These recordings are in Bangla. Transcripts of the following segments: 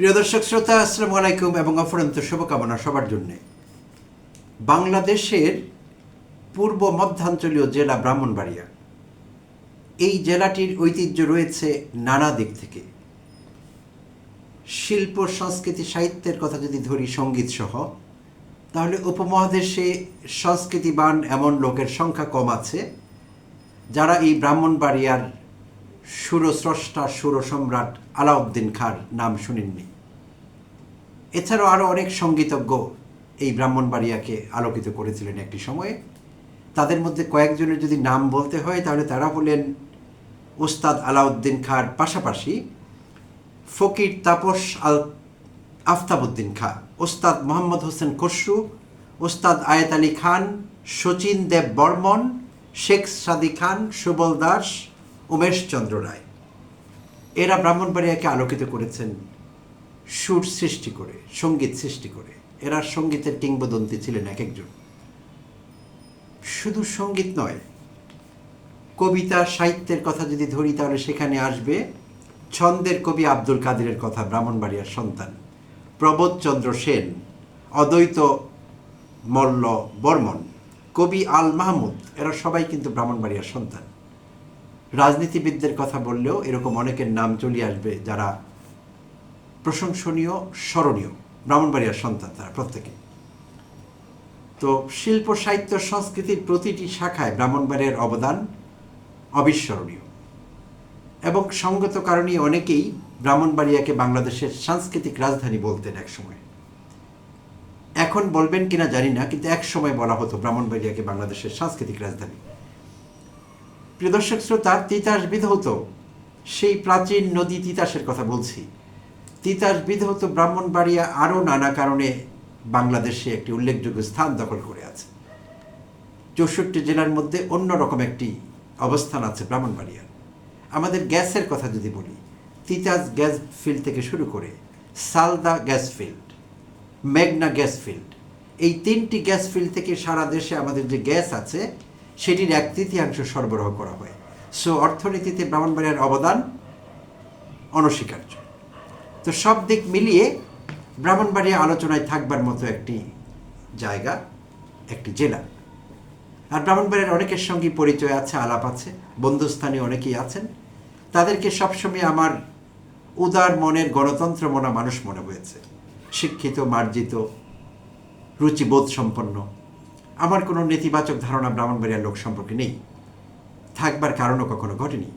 প্রিয় দর্শক শ্রোতা, আসসালামু আলাইকুম এবং অফুরন্ত শুভকামনা সবার জন্যে। বাংলাদেশের পূর্ব মধ্যাঞ্চলীয় জেলা ব্রাহ্মণবাড়িয়া, এই জেলাটির ঐতিহ্য রয়েছে নানা দিক থেকে। শিল্প, সংস্কৃতি, সাহিত্যের কথা যদি ধরি, সঙ্গীত সহ, তাহলে উপমহাদেশে সংস্কৃতিবান এমন লোকের সংখ্যা কম আছে যারা এই ব্রাহ্মণবাড়িয়ার সুরস্রষ্টা, সুরসম্রাট আলাউদ্দিন খাঁর নাম শুনেননি। এছাড়াও আরও অনেক সঙ্গীতজ্ঞ এই ব্রাহ্মণবাড়িয়াকে আলোকিত করেছিলেন একটি সময়ে। তাদের মধ্যে কয়েকজনের যদি নাম বলতে হয় তাহলে তারা হলেন ওস্তাদ আলাউদ্দিন খাঁর পাশাপাশি ফকির তাপস আফতাবউদ্দিন খাঁ, ওস্তাদ মোহাম্মদ হোসেন খসরু, ওস্তাদ আয়েত আলী খান, শচীন দেব বর্মন, শেখ সাদী খান, সুবল দাস, উমেশ চন্দ্র রায়। এরা ব্রাহ্মণবাড়িয়াকে আলোকিত করেছেন সুর সৃষ্টি করে, সঙ্গীত সৃষ্টি করে। এরা সঙ্গীতের কিংবদন্তি ছিলেন এক একজন। শুধু সঙ্গীত নয়, কবিতা, সাহিত্যের কথা যদি ধরি তাহলে সেখানে আসবে ছন্দের কবি আব্দুল কাদিরের কথা, ব্রাহ্মণবাড়িয়ার সন্তান। প্রবোধচন্দ্র সেন, অদ্বৈত মল্ল বর্মন, কবি আল মাহমুদ, এরা সবাই কিন্তু ব্রাহ্মণবাড়িয়ার সন্তান। রাজনীতিবিদদের কথা বললেও এরকম অনেকের নাম চলে আসবে যারা প্রশংসনীয়, স্মরণীয়, ব্রাহ্মণবাড়িয়ার সন্তান তারা প্রত্যেকে। তো শিল্প, সাহিত্য, সংস্কৃতির প্রতিটি শাখায় ব্রাহ্মণবাড়িয়ার অবদান অবিস্মরণীয় এবং সঙ্গত কারণেই অনেকেই ব্রাহ্মণবাড়িয়াকে বাংলাদেশের সাংস্কৃতিক রাজধানী বলতেন একসময়। এখন বলবেন কিনা জানি না, কিন্তু এক সময় বলা হতো ব্রাহ্মণবাড়িয়াকে বাংলাদেশের সাংস্কৃতিক রাজধানী। প্রিয় দর্শক শ্রোতা, তিতাস বিধৌত, সেই প্রাচীন নদী তিতাসের কথা বলছি। তিতাস বিধৌত ব্রাহ্মণবাড়িয়া আরও নানা কারণে বাংলাদেশে একটি উল্লেখযোগ্য স্থান দখল করে আছে। 64 জেলার মধ্যে অন্যরকম একটি অবস্থান আছে ব্রাহ্মণবাড়িয়ার। আমাদের গ্যাসের কথা যদি বলি, তিতাস গ্যাস ফিল্ড থেকে শুরু করে সালদা গ্যাস ফিল্ড, মেঘনা গ্যাস ফিল্ড, এই 3টি গ্যাস ফিল্ড থেকে সারা দেশে আমাদের যে গ্যাস আছে সেটির 1/3 সরবরাহ করা হয়। সো অর্থনীতিতে ব্রাহ্মণবাড়িয়ার অবদান অনস্বীকার্য। তো সব দিক মিলিয়ে ব্রাহ্মণবাড়িয়া আলোচনায় থাকবার মতো একটি জায়গা, একটি জেলা। আর ব্রাহ্মণবাড়িয়ার অনেকের সঙ্গে পরিচয় আছে, আলাপ আছে, বন্ধুস্থানীয় অনেকেই আছেন। তাদেরকে সবসময় আমার উদার মনের, গণতন্ত্র মনা মানুষ মনে হয়েছে। শিক্ষিত, মার্জিত, রুচিবোধ সম্পন্ন। আমার কোনো নেতিবাচক ধারণা ব্রাহ্মণবাড়িয়ার লোক সম্পর্কে নেই, থাকবার কারণও কখনো ঘটেনি।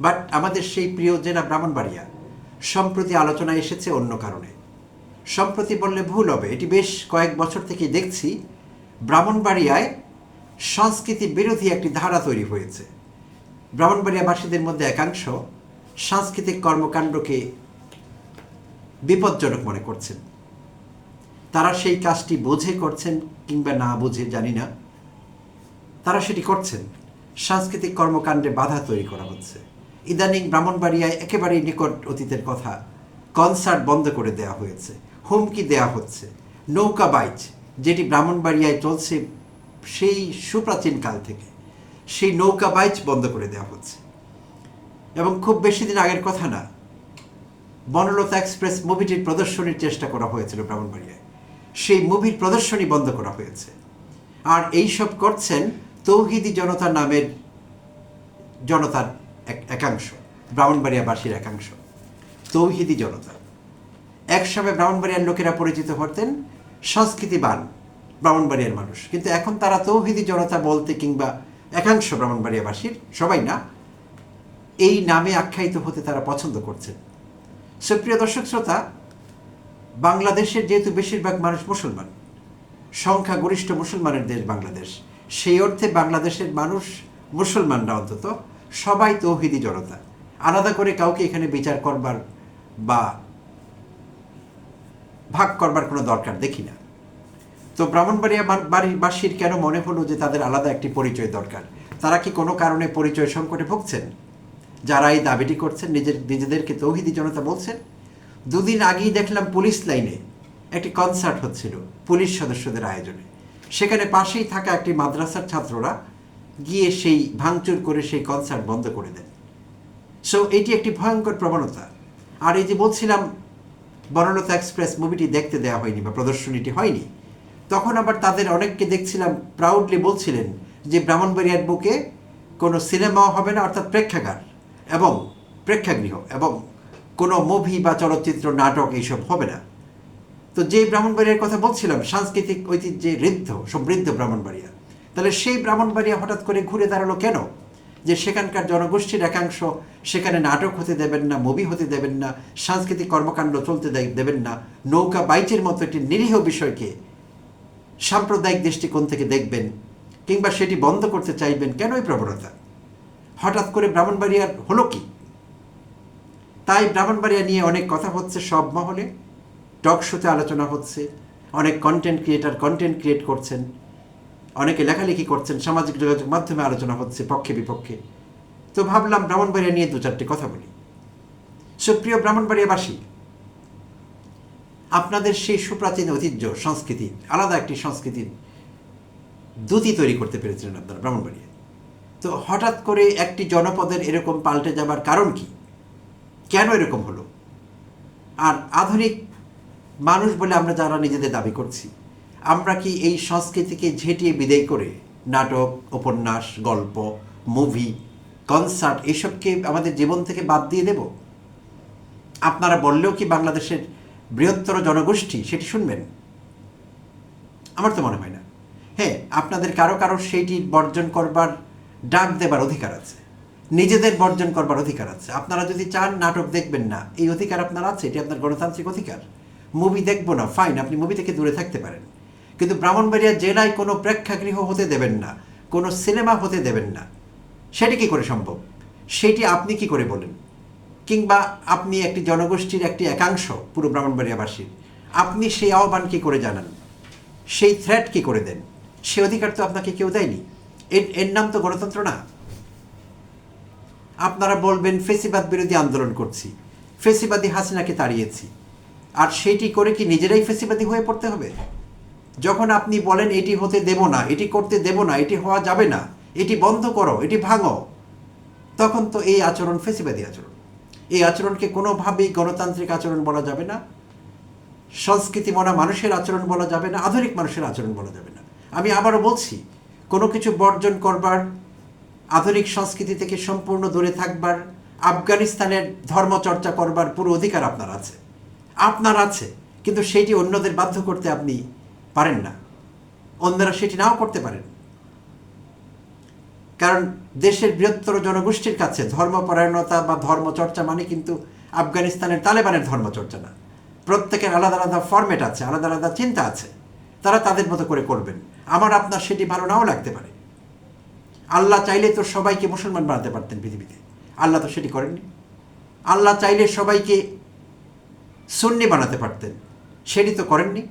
বাট আমাদের সেই প্রিয় জেলা ব্রাহ্মণবাড়িয়া সম্প্রতি আলোচনায় এসেছে অন্য কারণে। সম্প্রতি বললে ভুল হবে, এটি বেশ কয়েক বছর থেকে দেখছি ব্রাহ্মণবাড়িয়ায় সংস্কৃতি বিরোধী একটি ধারা তৈরি হয়েছে। ব্রাহ্মণবাড়িয়াবাসীদের মধ্যে একাংশ সাংস্কৃতিক কর্মকাণ্ডকে বিপজ্জনক মনে করছেন। তারা সেই কাজটি বুঝে করছেন কিংবা না বুঝে জানি না, তারা সেটি করছেন। সাংস্কৃতিক কর্মকাণ্ডে বাধা তৈরি করা হচ্ছে। ইদানিং ব্রাহ্মণবাড়িয়ায় একেবারেই নিকট অতীতের কথা, কনসার্ট বন্ধ করে দেওয়া হয়েছে, হুমকি দেওয়া হচ্ছে। নৌকা বাইচ, যেটি ব্রাহ্মণবাড়িয়ায় চলছে সেই সুপ্রাচীন কাল থেকে, সেই নৌকা বাইচ বন্ধ করে দেওয়া হচ্ছে। এবং খুব বেশি দিন আগের কথা না, বনলতা এক্সপ্রেস মুভিটির প্রদর্শনীর চেষ্টা করা হয়েছিল ব্রাহ্মণবাড়িয়ায়, সেই মুভির প্রদর্শনী বন্ধ করা হয়েছে। আর এইসব করছেন তৌহিদি জনতা নামের জনতার একাংশ, ব্রাহ্মণবাড়িয়াবাসীর একাংশ, তৌহিদি জনতা। একসময় ব্রাহ্মণবাড়িয়ার লোকেরা পরিচিত হতেন সংস্কৃতিবান ব্রাহ্মণবাড়িয়ার মানুষ, কিন্তু এখন তারা তৌহিদি জনতা বলতে, কিংবা একাংশ ব্রাহ্মণবাড়িয়াবাসীর, সবাই না, এই নামে আখ্যায়িত হতে তারা পছন্দ করছেন। সুপ্রিয় দর্শক শ্রোতা, বাংলাদেশের যেহেতু বেশিরভাগ মানুষ মুসলমান, সংখ্যাগরিষ্ঠ মুসলমানের দেশ বাংলাদেশ, সেই অর্থে বাংলাদেশের মানুষ, মুসলমানরা অন্তত, সবাই তৌহিদি জনতা। আলাদা করে কাউকে এখানে বিচার করবার বা ভাগ করবার কোনো দরকার দেখি না। তো ব্রাহ্মণবাড়িয়া বাড়িবাসীর কেন মনে হলো যে তাদের আলাদা একটি পরিচয় দরকার? তারা কি কোনো কারণে পরিচয় সংকটে ভুগছেন? যারা এই দাবিটি করছেন, নিজেদেরকে তৌহিদি জনতা বলছেন। 2 দিন আগেই দেখলাম পুলিশ লাইনে একটি কনসার্ট হচ্ছিল পুলিশ সদস্যদের আয়োজনে। সেখানে পাশেই থাকা একটি মাদ্রাসার ছাত্ররা গিয়ে সেই ভাঙচুর করে সেই কনসার্ট বন্ধ করে দেন। সো এটি একটি ভয়ঙ্কর প্রবণতা। আর এই যে বলছিলাম বনলতা এক্সপ্রেস মুভিটি দেখতে দেওয়া হয়নি বা প্রদর্শনীটি হয়নি। তখন আবার তাদের অনেককে দেখছিলাম প্রাউডলি বলছিলেন যে ব্রাহ্মণবাড়িয়ার বুকে কোনো সিনেমাও হবে না, অর্থাৎ প্রেক্ষাগার এবং প্রেক্ষাগৃহ এবং কোনো মুভি বা চলচ্চিত্র নাটক এইসব হবে না। তো যে ব্রাহ্মণবাড়িয়ার কথা বলছিলাম সাংস্কৃতিক ঐতিহ্যে সমৃদ্ধ ব্রাহ্মণবাড়িয়া, তাহলে সেই ব্রাহ্মণবাড়িয়া হঠাৎ করে ঘুরে দাঁড়ালো কেন? যে সেখানকার জনগোষ্ঠীর একাংশ সেখানে নাটক হতে দেবেন না, মুভি হতে দেবেন না, সাংস্কৃতিক কর্মকাণ্ড চলতে দেবেন না, নৌকা বাইচের মতো একটি নিরীহ বিষয়কে সাম্প্রদায়িক দৃষ্টিকোণ থেকে দেখবেন কিংবা সেটি বন্ধ করতে চাইবেন। কেন এই প্রবণতা? হঠাৎ করে ব্রাহ্মণবাড়িয়ার হলো কি? তাই ব্রাহ্মণবাড়িয়া নিয়ে অনেক কথা হচ্ছে সব মহলে, টক শোতে আলোচনা হচ্ছে, অনেক কন্টেন্ট ক্রিয়েট করছেন, অনেকে লেখালেখি করছেন, সামাজিক যোগাযোগ মাধ্যমে আলোচনা হচ্ছে পক্ষে বিপক্ষে। তো ভাবলাম ব্রাহ্মণবাড়িয়া নিয়ে দু চারটি কথা বলি। সুপ্রিয় ব্রাহ্মণবাড়িয়াবাসী, আপনাদের সেই সুপ্রাচীন ঐতিহ্য সংস্কৃতি, আলাদা একটি সংস্কৃতির দ্যুতি তৈরি করতে পেরেছিলেন আপনারা ব্রাহ্মণবাড়িয়া। তো হঠাৎ করে একটি জনপদের এরকম পাল্টে যাবার কারণ কি? কেন এরকম হলো? আর আধুনিক মানুষ বলে আমরা যারা নিজেদের দাবি করছি, আমরা কি এই সংস্কৃতিকে ঝেঁটিয়ে বিদায় করে নাটক, উপন্যাস, গল্প, মুভি, কনসার্ট এইসবকে আমাদের জীবন থেকে বাদ দিয়ে দেব? আপনারা বললেও কি বাংলাদেশের বৃহত্তর জনগোষ্ঠী সেটি শুনবেন? আমার তো মনে হয় না। হ্যাঁ, আপনাদের কারো কারো সেইটি বর্জন করবার, ডাক দেবার অধিকার আছে, নিজেদের বর্জন করবার অধিকার আছে। আপনারা যদি চান নাটক দেখবেন না, এই অধিকার আপনার আছে, এটি আপনার গণতান্ত্রিক অধিকার। মুভি দেখবো না, ফাইন, আপনি মুভি থেকে দূরে থাকতে পারেন। কিন্তু ব্রাহ্মণবাড়িয়া জেলায় কোনো প্রেক্ষাগৃহ হতে দেবেন না, কোনো সিনেমা হতে দেবেন না, সেটি কি করে সম্ভব? সেটি আপনি কি করে বলেন? কিংবা আপনি একটি জনগোষ্ঠীর একটি একাংশ পুরো ব্রাহ্মণবাড়িয়াবাসীর, আপনি সেই আহ্বান কি করে জানান? সেই থ্রেট কি করে দেন? সে অধিকার তো আপনাকে কেউ দেয়নি। এর নাম তো গণতন্ত্র না। আপনারা বলবেন ফেসিবাদ বিরোধী আন্দোলন করছি, ফেসিবাদী হাসিনাকে তাড়িয়েছি, আর সেইটি করে কি নিজেরাই ফেসিবাদী হয়ে পড়তে হবে? যখন আপনি বলেন এটি হতে দেব না, এটি করতে দেব না, এটি হওয়া যাবে না, এটি বন্ধ করো, এটি ভাঙো, তখন তো এই আচরণ ফেসিবাদী আচরণ। এই আচরণকে কোনোভাবেই গণতান্ত্রিক আচরণ বলা যাবে না, সংস্কৃতি মনা মানুষের আচরণ বলা যাবে না, আধুনিক মানুষের আচরণ বলা যাবে না। আমি আবারও বলছি, কোনো কিছু বর্জন করবার, আধুনিক সংস্কৃতি থেকে সম্পূর্ণ দূরে থাকবার, আফগানিস্তানের ধর্মচর্চা করবার পুরো অধিকার আপনার আছে, কিন্তু সেইটি অন্যদের বাধ্য করতে আপনি পারেন না, অন্যরা সেটি নাও করতে পারেন। কারণ দেশের বৃহত্তর জনগোষ্ঠীর কাছে ধর্মপরায়ণতা বা ধর্মচর্চা মানে কিন্তু আফগানিস্তানের তালেবানের ধর্মচর্চা না। প্রত্যেকের আলাদা আলাদা ফরম্যাট আছে, আলাদা আলাদা চিন্তা আছে, তারা তাদের মতো করে করবেন। আমার আপনার সেটি ভালো নাও লাগতে পারে। আল্লাহ চাইলে তো সবাইকে মুসলমান বানাতে পারতেন পৃথিবীতে, আল্লাহ তো সেটি করেননি। আল্লাহ চাইলে সবাইকে সুন্নি বানাতে পারতেন, সেটি তো করেননি।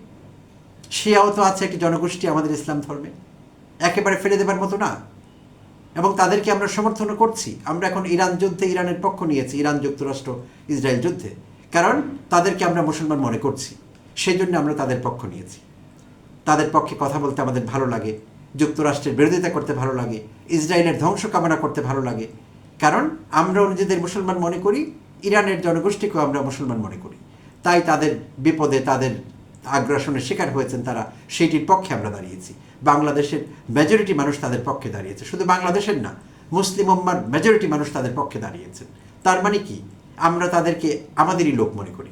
শিয়াও তো আছে একটি জনগোষ্ঠী আমাদের ইসলাম ধর্মে, একেবারে ফেলে দেবার মতো না। এবং তাদেরকে আমরা সমর্থন করছি। আমরা এখন ইরান যুদ্ধে ইরানের পক্ষ নিয়েছি, ইরান যুক্তরাষ্ট্র ইসরায়েল যুদ্ধে, কারণ তাদেরকে আমরা মুসলমান মনে করছি, সেই জন্য আমরা তাদের পক্ষ নিয়েছি। তাদের পক্ষে কথা বলতে আমাদের ভালো লাগে, যুক্তরাষ্ট্রের বিরোধিতা করতে ভালো লাগে, ইসরায়েলের ধ্বংস কামনা করতে ভালো লাগে, কারণ আমরাও নিজেদের মুসলমান মনে করি, ইরানের জনগোষ্ঠীকেও আমরা মুসলমান মনে করি। তাই তাদের বিপদে, তাদের আগ্রাসনের শিকার হয়েছেন তারা, সেইটির পক্ষে আমরা দাঁড়িয়েছি। বাংলাদেশের মেজরিটি মানুষ তাদের পক্ষে দাঁড়িয়েছে, শুধু বাংলাদেশের না, মুসলিম উম্মার মেজরিটি মানুষ তাদের পক্ষে দাঁড়িয়েছেন। তার মানে কি? আমরা তাদেরকে আমাদেরই লোক মনে করি।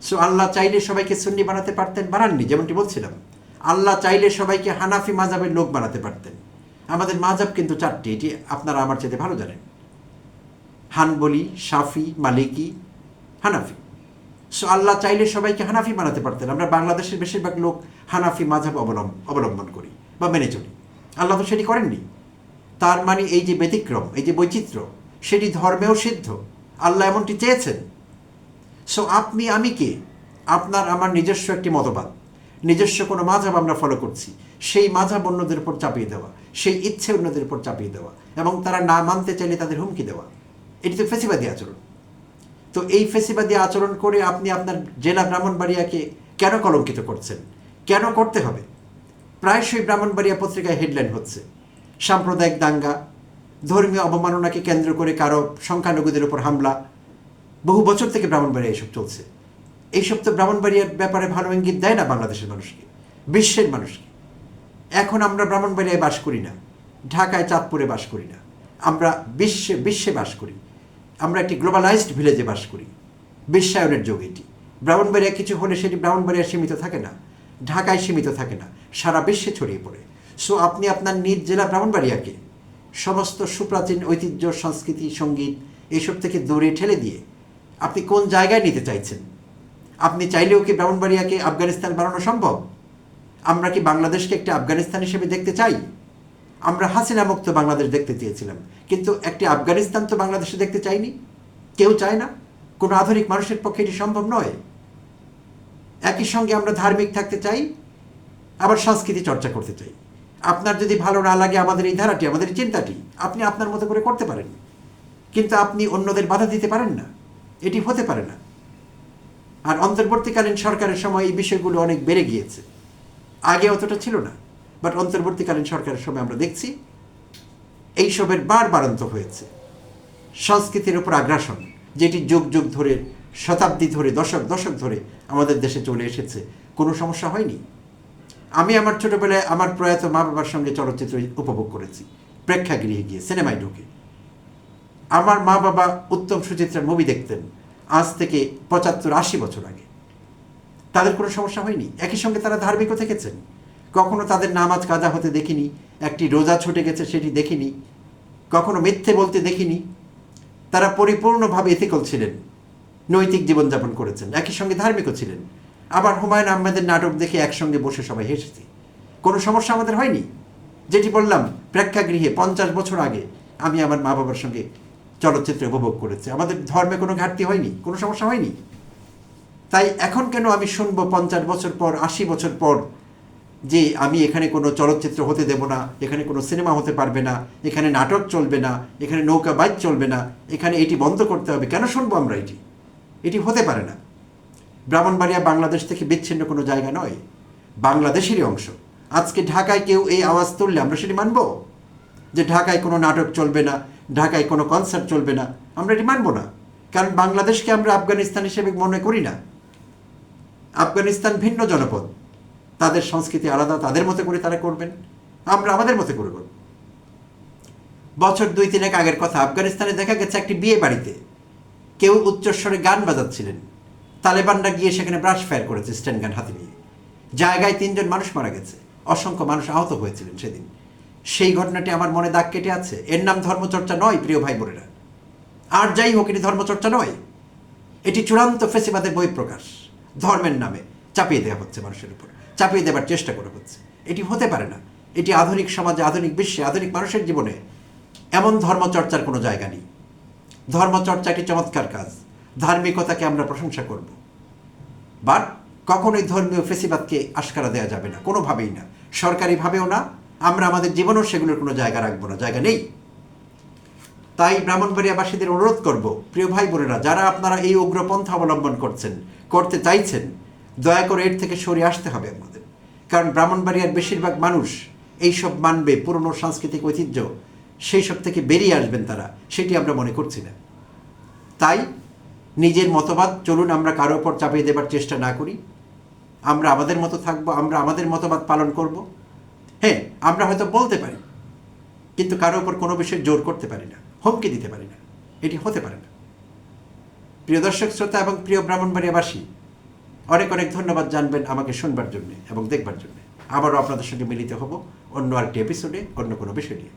সো আল্লাহ চাইলে সবাইকে সুন্নি বানাতে পারতেন, বানাননি। যেমনটি বলছিলাম, আল্লাহ চাইলে সবাইকে হানাফি মাযহাবের লোক বানাতে পারতেন। আমাদের মাযহাব কিন্তু 4টি, এটি আপনারা আমার চেয়ে ভালো জানেন: হানবলি, শাফি, মালিকি, হানাফি। সো আল্লাহ চাইলে সবাইকে হানাফি বানাতে পারতেন। আমরা বাংলাদেশের বেশিরভাগ লোক হানাফি মাযহাব অবলম্বন করি বা মেনে চলি। আল্লাহ তো সেটি করেননি। তার মানে এই যে ব্যতিক্রম, এই যে বৈচিত্র্য, সেটি ধর্মেও সিদ্ধ, আল্লাহ এমনটি চেয়েছেন। সো আপনি আমি কে? আপনার আমার নিজস্ব একটি মতবাদ, নিজস্ব কোনো মাযহাব আমরা ফলো করছি, সেই মাযহাব অন্যদের উপর চাপিয়ে দেওয়া, সেই ইচ্ছে অন্যদের উপর চাপিয়ে দেওয়া, এবং তারা না মানতে চাইলে তাদের হুমকি দেওয়া, এটি তো ফেসিবাদী আচরণ। তো এই ফেসিবাদী আচরণ করে আপনি আপনার জেলা ব্রাহ্মণবাড়িয়াকে কেন কলঙ্কিত করছেন? কেন করতে হবে? প্রায়শই ব্রাহ্মণবাড়িয়া পত্রিকায় হেডলাইন হচ্ছে সাম্প্রদায়িক দাঙ্গা, ধর্মীয় অবমাননাকে কেন্দ্র করে কারো সংখ্যালঘুদের উপর হামলা, বহু বছর থেকে ব্রাহ্মণবাড়িয়া এইসব চলছে। এইসব তো ব্রাহ্মণবাড়িয়ার ব্যাপারে ভালো ইঙ্গিত দেয় না বাংলাদেশের মানুষকে, বিশ্বের মানুষকে। এখন আমরা ব্রাহ্মণবাড়িয়ায় বাস করি না, ঢাকায় চাঁদপুরে বাস করি না, আমরা বিশ্বে বাস করি। আমরা একটি গ্লোবালাইজড ভিলেজে বাস করি, বিশ্বায়নের যুগ এটি। ব্রাহ্মণবাড়িয়া কিছু হলে সেটি ব্রাহ্মণবাড়িয়া সীমিত থাকে না, ঢাকায় সীমিত থাকে না, সারা বিশ্বে ছড়িয়ে পড়ে। সো আপনি আপনার নিজ জেলা ব্রাহ্মণবাড়িয়াকে সমস্ত সুপ্রাচীন ঐতিহ্য, সংস্কৃতি, সঙ্গীত এইসব থেকে দূরে ঠেলে দিয়ে আপনি কোন জায়গায় নিতে চাইছেন? আপনি চাইলেও কি ব্রাহ্মণবাড়িয়াকে আফগানিস্তান বানানো সম্ভব? আমরা কি বাংলাদেশকে একটা আফগানিস্তান হিসেবে দেখতে চাই? আমরা হাসিনা মুক্ত বাংলাদেশ দেখতে চেয়েছিলাম, কিন্তু একটি আফগানিস্তান তো বাংলাদেশে দেখতে চাইনি, কেউ চায় না। কোনো আধুনিক মানুষের পক্ষে এটি সম্ভব নয়। একই সঙ্গে আমরা ধার্মিক থাকতে চাই, আবার সংস্কৃতি চর্চা করতে চাই। আপনার যদি ভালো না লাগে আমাদের এই ধারাটি, আমাদের এই চিন্তাটি, আপনি আপনার মতো করে করতে পারেন, কিন্তু আপনি অন্যদের বাধা দিতে পারেন না। এটি হতে পারে না। আর অন্তর্বর্তীকালীন সরকারের সময় এই বিষয়গুলো অনেক বেড়ে গিয়েছে, আগে অতটা ছিল না। বাট অন্তর্বর্তীকালীন সরকারের সময় আমরা দেখছি এইসবের বাড়ন্ত হয়েছে। সংস্কৃতির উপর আগ্রাসন, যেটি যুগ যুগ ধরে, শতাব্দী ধরে, দশক ধরে আমাদের দেশে চলে এসেছে, কোনো সমস্যা হয়নি। আমি আমার ছোটবেলায় আমার প্রয়াত মা বাবার সঙ্গে চলচ্চিত্র উপভোগ করেছি, প্রেক্ষাগৃহে গিয়ে, সিনেমায় ঢুকে। আমার মা বাবা উত্তম সুচিত্রার মুভি দেখতেন আজ থেকে 75-80 বছর আগে। তাদের কোনো সমস্যা হয়নি। একই সঙ্গে তারা ধার্মিকও থেকেছেন, কখনো তাদের নামাজ কাজা হতে দেখিনি, একটি রোজা ছুটে গেছে সেটি দেখিনি, কখনো মিথ্যে বলতে দেখিনি। তারা পরিপূর্ণভাবে এথিক্যাল ছিলেন, নৈতিক জীবনযাপন করেছেন, একই সঙ্গে ধার্মিকও ছিলেন। আবার হুমায়ুন আহমেদের নাটক দেখে একসঙ্গে বসে সবাই হেসেছি, কোনো সমস্যা আমাদের হয়নি। যেটি বললাম, প্রেক্ষাগৃহে 50 বছর আগে আমি আমার মা বাবার সঙ্গে চলচ্চিত্র উপভোগ করেছি, আমাদের ধর্মে কোনো ঘাটতি হয়নি, কোনো সমস্যা হয়নি। তাই এখন কেন আমি শুনবো 50 বছর পর, 80 বছর পর যে আমি এখানে কোনো চলচ্চিত্র হতে দেব না, এখানে কোনো সিনেমা হতে পারবে না, এখানে নাটক চলবে না, এখানে নৌকা বাইচ চলবে না, এখানে এটি বন্ধ করতে হবে? কেন শুনবো আমরা এটি? এটি হতে পারে না। ব্রাহ্মণবাড়িয়া বাংলাদেশ থেকে বিচ্ছিন্ন কোনো জায়গা নয়, বাংলাদেশেরই অংশ। আজকে ঢাকায় কেউ এই আওয়াজ তুললে আমরা সেটি মানব? যে ঢাকায় কোনো নাটক চলবে না, ঢাকায় কোনো কনসার্ট চলবে না, আমরা এটি মানব না। কারণ বাংলাদেশকে আমরা আফগানিস্তান হিসেবে মনে করি না। আফগানিস্তান ভিন্ন জনপদ, তাদের সংস্কৃতি আলাদা, তাদের মতো করে তারা করবেন, আমরা আমাদের মতো করে করব। বছর 2-3 আগের কথা, আফগানিস্তানে দেখা গেছে একটি বিয়ে বাড়িতে কেউ উচ্চস্বরে গান বাজাচ্ছিলেন, তালেবানরা গিয়ে সেখানে ব্রাশ ফায়ার করেছে স্ট্যান্ড গান হাতে নিয়ে। জায়গায় 3 জন মানুষ মারা গেছে, অসংখ্য মানুষ আহত হয়েছিলেন সেদিন। সেই ঘটনাটি আমার মনে দাগ কেটে আছে। এর নাম ধর্মচর্চা নয়, প্রিয় ভাই বোনেরা। আর যাই হোক, এটি ধর্মচর্চা নয়, এটি চূড়ান্ত ফেসিবাদের বহিঃপ্রকাশ। ধর্মের নামে চাপিয়ে দেওয়া হচ্ছে মানুষের উপর, চাপিয়ে দেওয়ার চেষ্টা করা হচ্ছে। এটি হতে পারে না। এটি আধুনিক সমাজে, আধুনিক বিশ্বে, আধুনিক মানুষের জীবনে এমন ধর্মচর্চার কোনো জায়গা নেই। ধর্মচর্চা একটি চমৎকার কাজ, ধার্মিকতাকে আমরা প্রশংসা করব, বাট কখনোই ধর্মীয় ফেসিবাদকে আশকারা দেওয়া যাবে না, কোনোভাবেই না, সরকারিভাবেও না। আমরা আমাদের জীবনেও সেগুলোর কোনো জায়গা রাখবো না, জায়গা নেই। তাই ব্রাহ্মণবাড়িয়াবাসীদের অনুরোধ করব, প্রিয় ভাই বোনেরা, যারা আপনারা এই উগ্রপন্থা অবলম্বন করতে চাইছেন, দয়া করে এর থেকে সরে আসতে হবে আমাদের। কারণ ব্রাহ্মণবাড়িয়ার বেশিরভাগ মানুষ এইসব মানবে, পুরনো সাংস্কৃতিক ঐতিহ্য, সেই সব থেকে বেরিয়ে আসবেন তারা, সেটি আমরা মনে করছি না। তাই নিজের মতবাদ চলুন আমরা কারো ওপর চাপিয়ে দেবার চেষ্টা না করি। আমরা আমাদের মতো থাকবো, আমরা আমাদের মতবাদ পালন করব। হ্যাঁ, আমরা হয়তো বলতে পারি, কিন্তু কারো ওপর কোনো বিষয় জোর করতে পারি না, হুমকি দিতে পারি না। এটি হতে পারে না। প্রিয় দর্শক শ্রোতা এবং প্রিয় ব্রাহ্মণবাড়িয়াবাসী, অনেক অনেক ধন্যবাদ জানবেন আমাকে শুনবার জন্যে এবং দেখবার জন্যে। আবারও আপনাদের সঙ্গে মিলিত হব অন্য আরেকটি এপিসোডে, অন্য কোনো বিষয় নিয়ে।